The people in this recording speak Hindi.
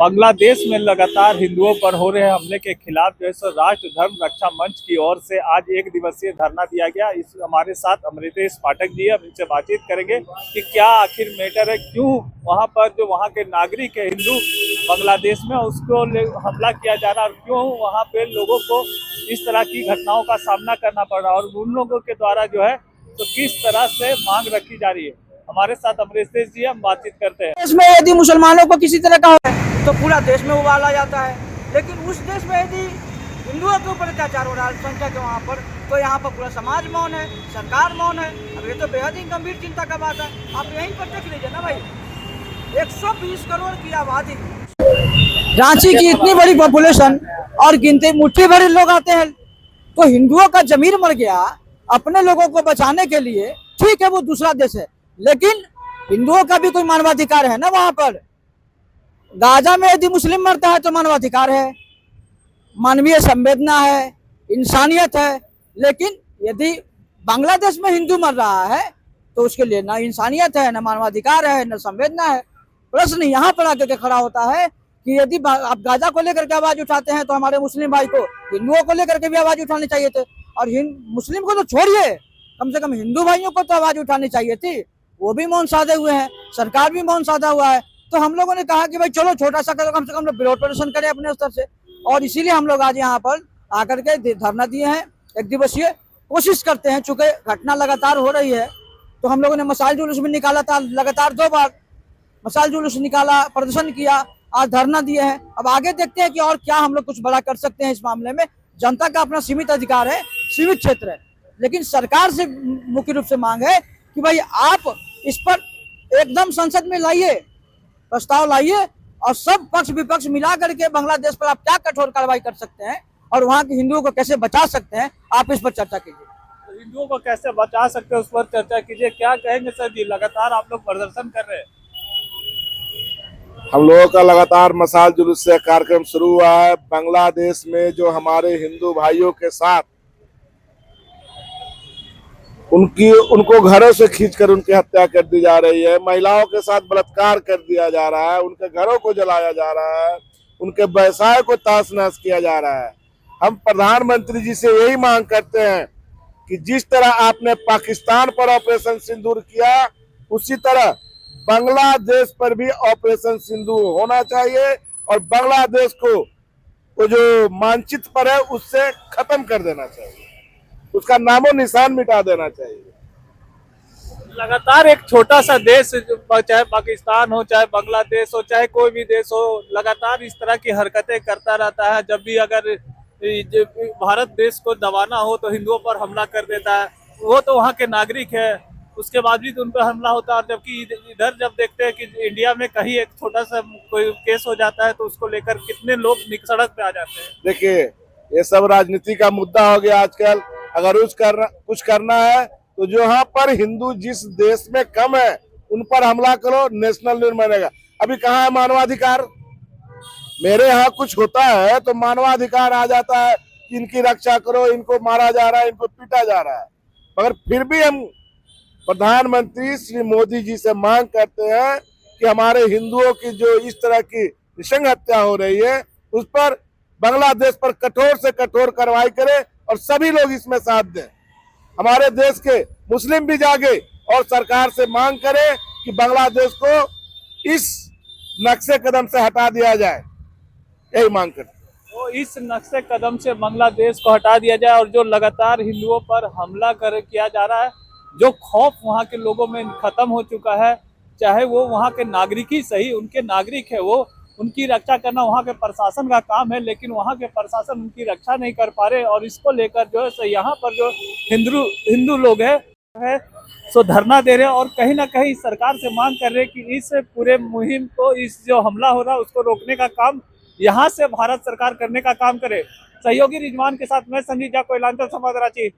बांग्लादेश में लगातार हिंदुओं पर हो रहे हमले के खिलाफ जो है सो राष्ट्र धर्म रक्षा मंच की ओर से आज एक दिवसीय धरना दिया गया। इस हमारे साथ अमृतेश पाठक जी है, हम इनसे बातचीत करेंगे कि क्या आखिर मैटर है, क्यों वहां पर जो वहां के नागरिक है हिंदू बांग्लादेश में उसको हमला किया जा रहा है और क्यों वहां पे लोगों को इस तरह की घटनाओं का सामना करना पड़ रहा है और उन लोगों के द्वारा जो है तो किस तरह से मांग रखी जा रही है। हमारे साथ अमृतेश जी, हम बातचीत करते हैं। देश में यदि मुसलमानों को किसी तरह का है तो पूरा देश में उबाला जाता है, लेकिन उस देश में यदि हिंदुओं के ऊपर अत्याचार हो रहा है अल्पसंख्यक के वहाँ पर, तो यहाँ पर पूरा समाज मौन है, सरकार मौन है। अब ये तो बेहद ही गंभीर चिंता का बात है। आप यहीं पर देख लीजिए ना भाई, 120 करोड़ की आबादी, रांची की इतनी बड़ी पॉपुलेशन और गिनती मुट्ठी भर लोग आते हैं, तो हिंदुओं का जमीर मर गया। अपने लोगों को बचाने के लिए ठीक है वो दूसरा देश है, लेकिन हिंदुओं का भी कोई मानवाधिकार है ना। वहां पर गाजा में यदि मुस्लिम मरता है तो मानवाधिकार है, मानवीय संवेदना है, इंसानियत है। लेकिन यदि बांग्लादेश में हिंदू मर रहा है तो उसके लिए ना इंसानियत है, ना मानवाधिकार है, ना संवेदना है। प्रश्न यहाँ पर आकर के खड़ा होता है कि यदि आप गाजा को लेकर के आवाज उठाते हैं तो हमारे मुस्लिम भाई को हिंदुओं को लेकर के भी आवाज उठानी चाहिए थे। और मुस्लिम को तो छोड़िए, कम से कम हिंदू भाइयों को तो आवाज उठानी चाहिए थी। वो भी मौन साधे हुए हैं, सरकार भी मौन साधा हुआ है। तो हम लोगों ने कहा कि भाई चलो छोटा सा कम से कम विरोध प्रदर्शन करें अपने स्तर से, और इसीलिए हम लोग आज यहाँ पर आकर के धरना दिए हैं। एक दिवसीय कोशिश करते हैं, चूंकि घटना लगातार हो रही है तो हम लोगों ने मसाल जुलूस भी निकाला था, लगातार 2 बार मसाल जुलूस निकाला, प्रदर्शन किया, आज धरना दिए हैं। अब आगे देखते हैं कि और क्या हम लोग कुछ बड़ा कर सकते हैं इस मामले में। जनता का अपना सीमित अधिकार है, सीमित क्षेत्र है, लेकिन सरकार से मुख्य रूप से मांग है कि भाई आप इस पर एकदम संसद में लाइए, प्रस्ताव लाइए और सब पक्ष विपक्ष मिला करके बांग्लादेश पर आप क्या कठोर कार्रवाई कर सकते हैं और वहां के हिंदुओं को कैसे बचा सकते हैं, आप इस पर चर्चा कीजिए। तो हिंदुओं को कैसे बचा सकते हैं उस पर चर्चा कीजिए। क्या कहेंगे सर जी, लगातार आप लोग प्रदर्शन कर रहे हैं। हम लोगों का लगातार मसाल जुलूस से कार्यक्रम शुरू हुआ है। बांग्लादेश में जो हमारे हिंदू भाइयों के साथ उनको घरों से खींचकर उनकी हत्या कर दी जा रही है, महिलाओं के साथ बलात्कार कर दिया जा रहा है, उनके घरों को जलाया जा रहा है, उनके व्यवसाय को तहस नहस किया जा रहा है। हम प्रधानमंत्री जी से यही मांग करते हैं कि जिस तरह आपने पाकिस्तान पर ऑपरेशन सिंदूर किया, उसी तरह बांग्लादेश पर भी ऑपरेशन सिंदूर होना चाहिए और बांग्लादेश को जो मानचित्र पर है उससे खत्म कर देना चाहिए, उसका नामो निशान मिटा देना चाहिए। लगातार एक छोटा सा देश, चाहे पाकिस्तान हो, चाहे बांग्लादेश हो, चाहे कोई भी देश हो, लगातार इस तरह की हरकतें करता रहता है। जब भी अगर भारत देश को दबाना हो तो हिंदुओं पर हमला कर देता है। वो तो वहाँ के नागरिक है, उसके बाद भी तो उन पर हमला होता है। और जबकि इधर जब देखते हैं कि इंडिया में कहीं एक छोटा सा कोई केस हो जाता है तो उसको लेकर कितने लोग सड़क पे आ जाते हैं। देखिए, ये सब राजनीति का मुद्दा हो गया आजकल। अगर कुछ करना है तो जो यहाँ पर हिंदू जिस देश में कम है उन पर हमला करो, नेशनल निर्णय बनेगा। अभी कहाँ है मानवाधिकार? मेरे यहाँ कुछ होता है तो मानवाधिकार आ जाता है कि इनकी रक्षा करो, इनको मारा जा रहा है, इनको पीटा जा रहा है। मगर फिर भी हम प्रधानमंत्री श्री मोदी जी से मांग करते हैं कि हमारे हिंदुओं की जो इस तरह की नृशंस हत्या हो रही है उस पर बांग्लादेश पर कठोर से कठोर कार्रवाई करे और सभी लोग इसमें साथ दें। हमारे देश के मुस्लिम भी जागे और सरकार से मांग करें कि बांग्लादेश को इस नक्शे कदम से हटा दिया जाए, यही मांग करते हैं। तो इस नक्शे कदम से बांग्लादेश को हटा दिया जाए और जो लगातार हिंदुओं पर हमला किया जा रहा है, जो खौफ वहाँ के लोगों में खत्म हो चुका है, चाहे वो वहाँ के नागरिक ही सही, उनके नागरिक है वो, उनकी रक्षा करना वहाँ के प्रशासन का काम है, लेकिन वहाँ के प्रशासन उनकी रक्षा नहीं कर पा रहे। और इसको लेकर जो है यहाँ पर जो हिंदू लोग है सो धरना दे रहे हैं और कहीं ना कहीं सरकार से मांग कर रहे हैं कि इस पूरे मुहिम को, इस जो हमला हो रहा है उसको रोकने का काम यहाँ से भारत सरकार करने का काम करे। सहयोगी रिजवान के साथ मैं संजीव कोयलांचल, समाचार रांची।